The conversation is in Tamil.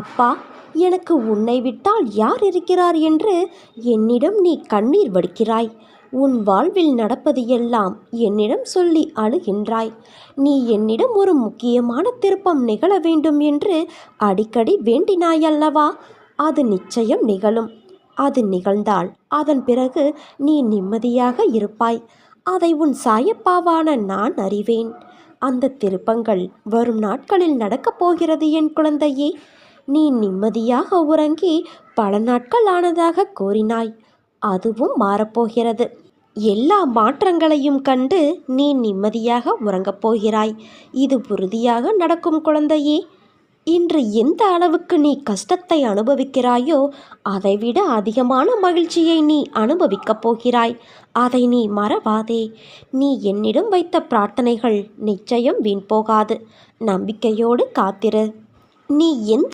அப்பா, எனக்கு உன்னை விட்டால் யார் இருக்கிறார் என்று என்னிடம் நீ கண்ணீர் வடிக்கிறாய். உன் வாழ்வில் நடப்பது எல்லாம் என்னிடம் சொல்லி அழுகின்றாய். நீ என்னிடம் ஒரு முக்கியமான திருப்பம் நிகழ வேண்டும் என்று அடிக்கடி வேண்டினாயல்லவா? அது நிச்சயம் நிகழும். அது நிகழ்ந்தால் அதன் பிறகு நீ நிம்மதியாக இருப்பாய். அதை உன் சாயப்பாவான நான் அறிவேன். அந்த திருப்பங்கள் வரும் நாட்களில் நடக்கப் போகிறது என் குழந்தையே. நீ நிம்மதியாக உறங்கி பல நாட்கள் ஆனதாக கூறினாய். அதுவும் மாறப்போகிறது. எல்லா மாற்றங்களையும் கண்டு நீ நிம்மதியாக உறங்கப் போகிறாய். இது உறுதியாக நடக்கும் குழந்தையே. இன்று எந்த அளவுக்கு நீ கஷ்டத்தை அனுபவிக்கிறாயோ அதைவிட அதிகமான மகிழ்ச்சியை நீ அனுபவிக்கப் போகிறாய். அதை நீ மறவாதே. நீ என்னிடம் வைத்த பிரார்த்தனைகள் நிச்சயம் வீண் போகாது. நம்பிக்கையோடு காத்திரு. நீ எந்த